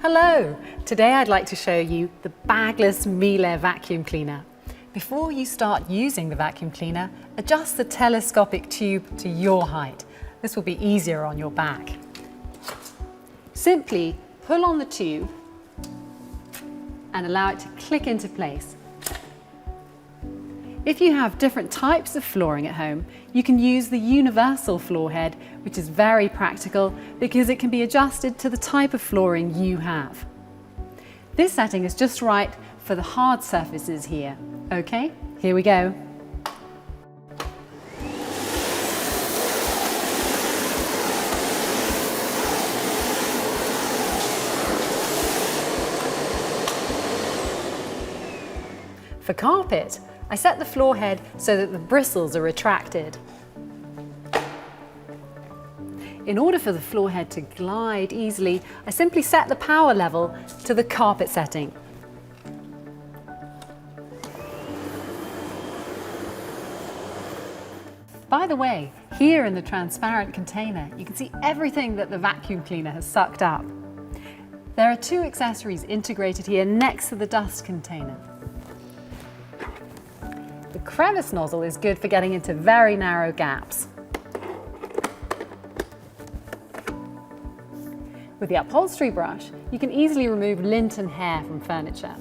Hello! Today I'd like to show you the Bagless Miele vacuum cleaner. Before you start using the vacuum cleaner, adjust the telescopic tube to your height. This will be easier on your back. Simply pull on the tube and allow it to click into place. If you have different types of flooring at home, you can use the universal floor head, which is very practical because it can be adjusted to the type of flooring you have. This setting is just right for the hard surfaces here. Okay, here we go. For carpet, I set the floor head so that the bristles are retracted. In order for the floor head to glide easily, I simply set the power level to the carpet setting. By the way, here in the transparent container, you can see everything that the vacuum cleaner has sucked up. There are two accessories integrated here next to the dust container. The crevice nozzle is good for getting into very narrow gaps. With the upholstery brush, you can easily remove lint and hair from furniture.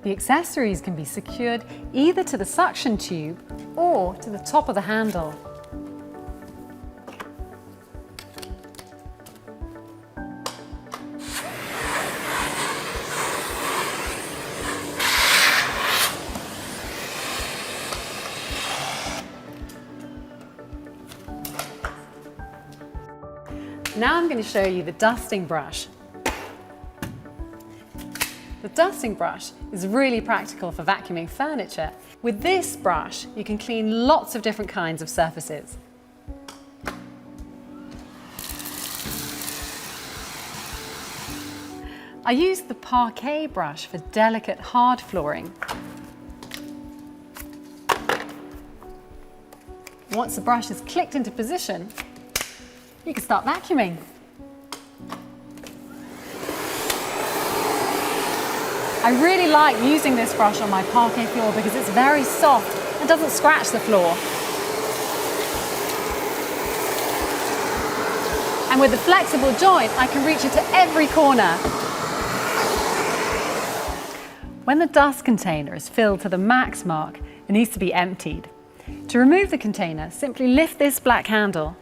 The accessories can be secured either to the suction tube or to the top of the handle. Now I'm going to show you the dusting brush. The dusting brush is really practical for vacuuming furniture. With this brush, you can clean lots of different kinds of surfaces. I use the parquet brush for delicate hard flooring. Once the brush is clicked into position, you can start vacuuming. I really like using this brush on my parquet floor because it's very soft and doesn't scratch the floor. And with the flexible joint, I can reach it to every corner. When the dust container is filled to the max mark, it needs to be emptied. To remove the container, simply lift this black handle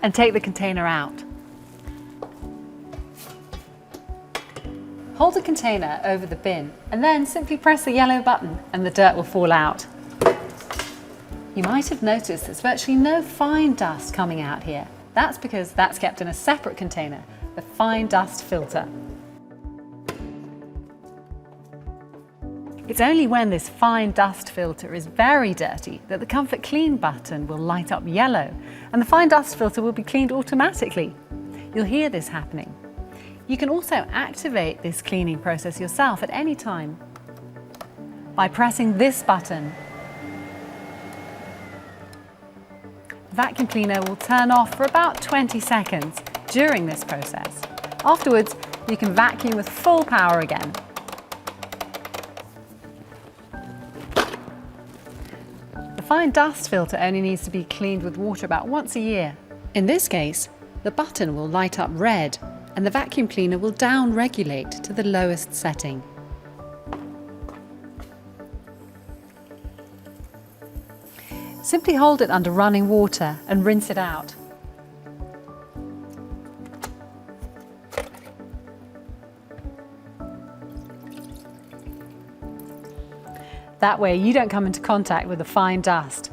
and take the container out. Hold the container over the bin and then simply press the yellow button and the dirt will fall out. You might have noticed there's virtually no fine dust coming out here. That's because that's kept in a separate container, the fine dust filter. It's only when this fine dust filter is very dirty that the Comfort Clean button will light up yellow and the fine dust filter will be cleaned automatically. You'll hear this happening. You can also activate this cleaning process yourself at any time by pressing this button. The vacuum cleaner will turn off for about 20 seconds during this process. Afterwards, you can vacuum with full power again. The fine dust filter only needs to be cleaned with water about once a year. In this case, the button will light up red and the vacuum cleaner will down-regulate to the lowest setting. Simply hold it under running water and rinse it out. That way you don't come into contact with the fine dust.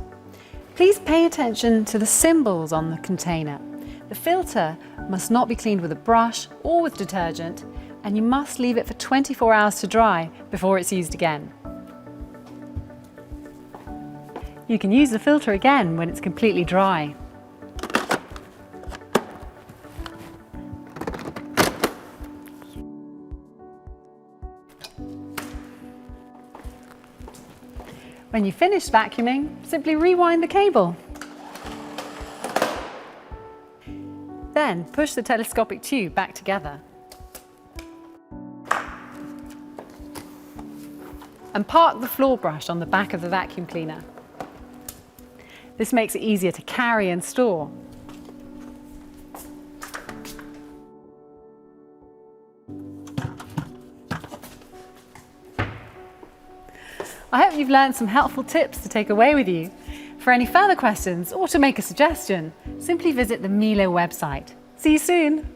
Please pay attention to the symbols on the container. The filter must not be cleaned with a brush or with detergent, and you must leave it for 24 hours to dry before it's used again. You can use the filter again when it's completely dry. When you've finished vacuuming, simply rewind the cable. Then push the telescopic tube back together. And park the floor brush on the back of the vacuum cleaner. This makes it easier to carry and store. I hope you've learned some helpful tips to take away with you. For any further questions or to make a suggestion, simply visit the Miele website. See you soon!